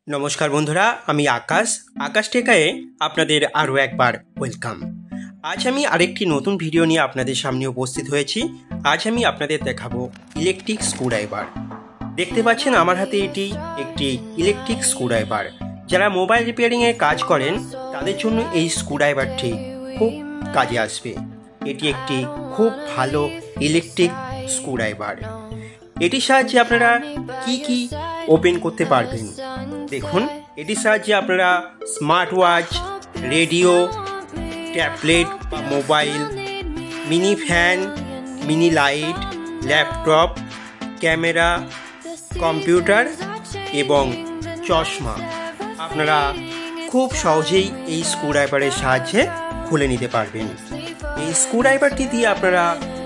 নমস্কার বন্ধুরা, আমি আকাশ টেকায়ে আপনাদের আরও একবার ওয়েলকাম। আজ আমি আরেকটি নতুন ভিডিও নিয়ে আপনাদের সামনে উপস্থিত হয়েছি। আজ আমি আপনাদের দেখাবো ইলেকট্রিক স্ক্রুড্রাইভার। দেখতে পাচ্ছেন আমার হাতে এটি একটি ইলেকট্রিক স্ক্রুড্রাইভার। যারা মোবাইল রিপেয়ারিংয়ে কাজ করেন তাদের জন্য এই স্ক্রুড্রাইভারটি খুব কাজে আসবে। এটি একটি খুব ভালো ইলেকট্রিক স্ক্রুড্রাইভার। এটির সাহায্যে আপনারা কি ওপেন করতে পারবেন। দেখুন, এটির সাহায্যে আপনারা স্মার্ট ওয়াচ, রেডিও, ট্যাবলেট বা mobile, mini fan, mini light, laptop, camera, computer এবং চশমা আপনারা খুব সহজেই এই স্ক্রুড্রাইভারের সাহায্যে খুলে নিতে পারবেন। এই স্ক্রুড্রাইভারটি দিয়ে আপনারা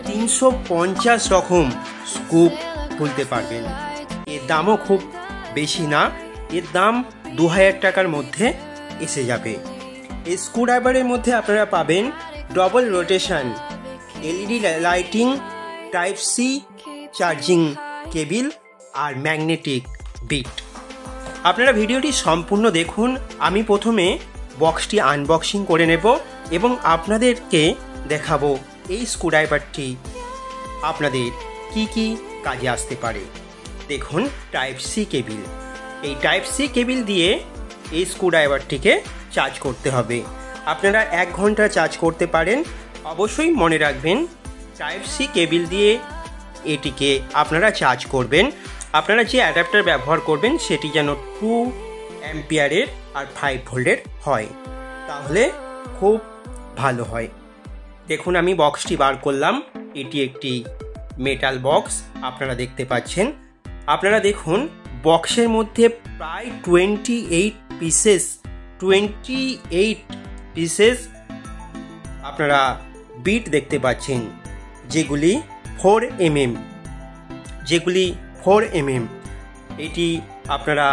350 রকম স্ক্রু খুলতে পারবেন। এর দামও খুব বেশি না, এর দাম 2000 টাকার মধ্যে এসে যাবে। এই স্ক্রুড্রাইভারের মধ্যে আপনারা পাবেন double rotation, LED lighting, type C charging cable আর ম্যাগনেটিক বিট। আপনারা ভিডিওটি সম্পূর্ণ দেখুন। আমি প্রথমে বক্সটি আনবক্সিং করে নেব এবং আপনাদেরকে দেখাবো এই স্ক্রুড্রাইভারটি আপনাদের কি কাজে আসতে পারে। দেখুন, টাইপ সি কেবিল। এই টাইপ সি কেবিল দিয়ে এই স্ক্রুড্রাইভারটিকে চার্জ করতে হবে। আপনারা 1 ঘন্টা চার্জ করতে পারেন। অবশ্যই মনে রাখবেন, টাইপ সি কেবিল দিয়ে এটিকে আপনারা চার্জ করবেন। আপনারা যে অ্যাডাপ্টার ব্যবহার করবেন সেটি যেন 2 অ্যাম্পিয়ারের আর 5 ভোল্টের হয়, তাহলে খুব ভালো হয়। দেখুন, আমি বক্সটি বার করলাম। এটি একটি মেটাল বক্স আপনারা দেখতে পাচ্ছেন। আপনারা দেখুন, বক্সের মধ্যে প্রায় 28 পিসেস আপনারা বিট দেখতে পাচ্ছেন, যেগুলি 4 mm। এটি আপনারা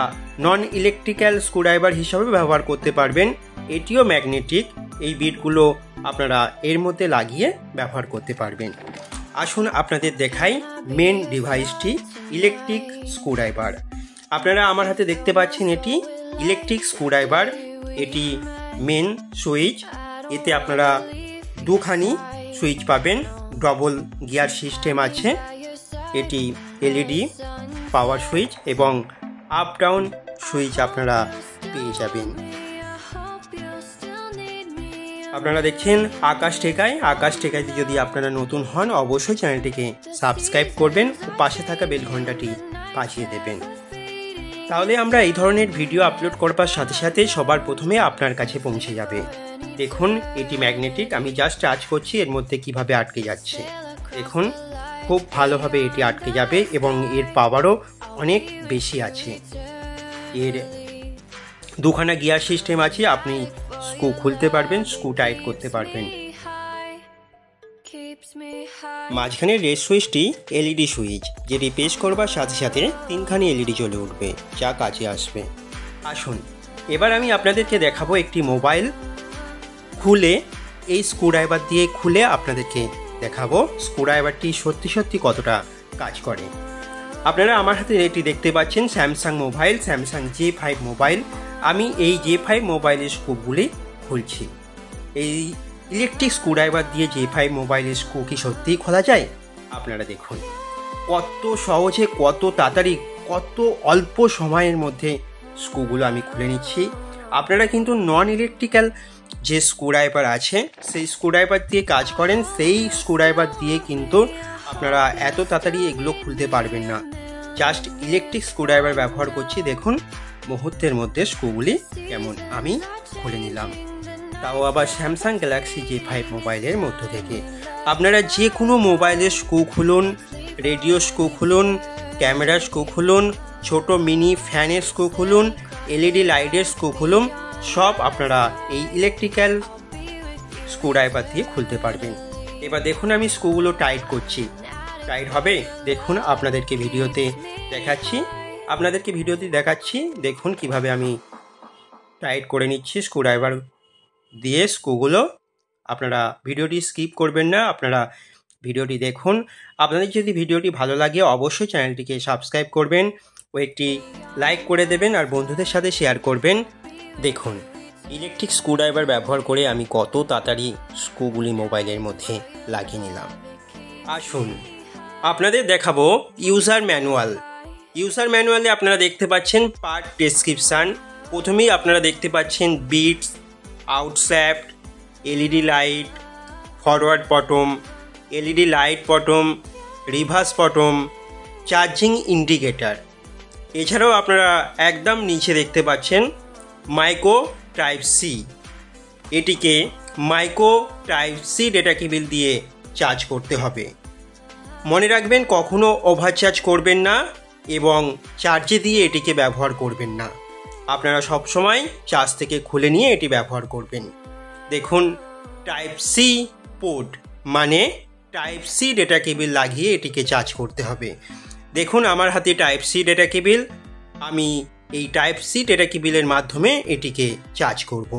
নন ইলেকট্রিক্যাল স্ক্রুড্রাইভার হিসাবে ব্যবহার করতে পারবেন। এটিও ম্যাগনেটিক। এই বিটগুলো আপনারা এর মধ্যে লাগিয়ে ব্যবহার করতে পারবেন। আসুন আপনাদের দেখাই মেন ডিভাইসটি, ইলেকট্রিক স্ক্রুড্রাইভার। আপনারা আমার হাতে দেখতে পাচ্ছেন এটি ইলেকট্রিক স্ক্রুড্রাইভার। এটি মেন সুইচ। এতে আপনারা 2খানি সুইচ পাবেন, ডবল গিয়ার সিস্টেম আছে। এটি এলইডি পাওয়ার সুইচ এবং আপ ডাউন সুইচ আপনারা পেয়ে যাবেন। আপনারা দেখছেন আকাশ টেকাইতে যদি আপনারা নতুন হন অবশ্যই চ্যানেলটিকে সাবস্ক্রাইব করবেন ও পাশে থাকা বেল ঘন্টাটি বাজিয়ে দেবেন। তাহলে আমরা এই ধরনের ভিডিও আপলোড করবার সাথে সাথে সবার প্রথমে আপনার কাছে পৌঁছে যাবে। দেখুন, এটি ম্যাগনেটিক। আমি জাস্ট টাচ করছি, এর মধ্যে কিভাবে আটকে যাচ্ছে। দেখুন, খুব ভালোভাবে এটি আটকে যাবে এবং এর পাওয়ারও অনেক বেশি আছে। এর 2খানা গিয়ার সিস্টেম আছে। আপনি স্ক্রু খুলতে পারবেন, স্ক্রু টাইট করতে পারবেন। মাঝখানের রেড সুইচটি এলইডি সুইচ, যেটি প্রেস করবার সাথে সাথে 3খানি এলইডি জ্বলে উঠবে, যা কাজে আসবে। আসুন এবার আমি আপনাদেরকে দেখাবো একটি মোবাইল খুলে, এই স্ক্রুড্রাইভার দিয়ে খুলে আপনাদেরকে দেখাবো স্ক্রুড্রাইভারটি সত্যি কতটা কাজ করে। আপনারা আমার হাতে এটি দেখতে পাচ্ছেন Samsung mobile, Samsung J5 mobile. আমি এই J5 মোবাইলের স্ক্রুগুলি খুলছি। এই ইলেকট্রিক স্ক্রুড্রাইভার দিয়ে J5 মোবাইলের স্ক্রু কি সত্যিই খোলা যায়? আপনারা দেখুন কত সহজে, কত তাড়াতাড়ি, কত অল্প সময়ের মধ্যে স্ক্রুগুলো আমি খুলে নিচ্ছি। আপনারা কিন্তু নন ইলেকট্রিক্যাল যে স্ক্রুড্রাইভার আছে সেই স্ক্রুড্রাইভার দিয়ে কাজ করেন, সেই স্ক্রুড্রাইভার দিয়ে কিন্তু আপনারা এত তাড়াতাড়ি এগুলো খুলতে পারবেন না। জাস্ট ইলেকট্রিক স্ক্রুড্রাইভার ব্যবহার করছি। দেখুন মুহূর্তের মধ্যে স্ক্রুগুলি কেমন আমি খুলে নিলাম, তাও আবার স্যামসাং গ্যালাক্সি J5 মোবাইলের মধ্য থেকে। আপনারা যে কোনো মোবাইলের স্ক্রু খুলুন, রেডিও স্ক্রু খুলুন, ক্যামেরার স্ক্রু খুলুন, ছোট মিনি ফ্যানের স্ক্রু খুলুন, এলইডি লাইটের স্ক্রু খুলুন, সব আপনারা এই ইলেকট্রিক্যাল স্ক্রুড্রাইভার দিয়ে খুলতে পারবেন। এবার দেখুন আমি স্ক্রুগুলো টাইট করছি। টাইট হবে, দেখুন আপনাদেরকে ভিডিওতে দেখাচ্ছি। দেখুন কিভাবে আমি টাইট করে নিচ্ছি স্ক্রুড্রাইভার দিয়ে স্ক্রুগুলো। আপনারা ভিডিওটি স্কিপ করবেন না, আপনারা ভিডিওটি দেখুন। আপনাদের যদি ভিডিওটি ভালো লাগে অবশ্যই চ্যানেলটিকে সাবস্ক্রাইব করবেন, ও একটি লাইক করে দেবেন আর বন্ধুদের সাথে শেয়ার করবেন। দেখুন ইলেকট্রিক স্ক্রুড্রাইভার ব্যবহার করে আমি কত তাড়াতাড়ি স্ক্রুগুলি মোবাইলের মধ্যে লাগিয়ে নিলাম। আসুন আপনাদের দেখাবো ইউজার ম্যানুয়াল। ইউজার ম্যানুয়ালে আপনারা দেখতে পাচ্ছেন পার্ট ডেসক্রিপশান। প্রথমেই আপনারা দেখতে পাচ্ছেন bits, outshaft, LED light, forward button, LED light button, reverse button, charging indicator. এছাড়াও আপনারা একদম নিচে দেখতে পাচ্ছেন মাইক্রো টাইপ সি। এটিকে micro type C data cable দিয়ে চার্জ করতে হবে। মনে রাখবেন কখনো ওভারচার্জ করবেন না এবং চার্জে দিয়ে এটিকে ব্যবহার করবেন না। আপনারা সবসময় চার্জ থেকে খুলে নিয়ে এটি ব্যবহার করবেন। দেখুন টাইপ সি পোর্ট মানে টাইপ সি ডেটা কেবল লাগিয়ে এটিকে চার্জ করতে হবে। দেখুন আমার হাতে টাইপ সি ডেটা কেবল, আমি এই টাইপ সি ডেটা কেবলের মাধ্যমে এটিকে চার্জ করব।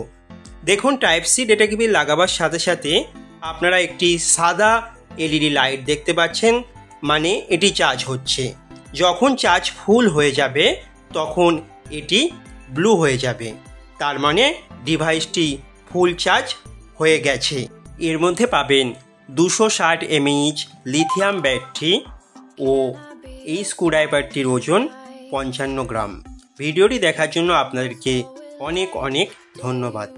দেখুন টাইপ সি ডেটা কেবল লাগাবার সাথে সাথে আপনারা একটি সাদা এলইডি লাইট দেখতে পাচ্ছেন, মানে এটি চার্জ হচ্ছে। যখন চার্জ ফুল হয়ে যাবে তখন এটি ব্লু হয়ে যাবে, তার মানে ডিভাইসটি ফুল চার্জ হয়ে গেছে। এর মধ্যে পাবেন 260 mAh লিথিয়াম ব্যাটারি ও এই স্ক্রুড্রাইভারটির ওজন 55 গ্রাম। ভিডিওটি দেখার জন্য আপনাদেরকে অনেক অনেক ধন্যবাদ।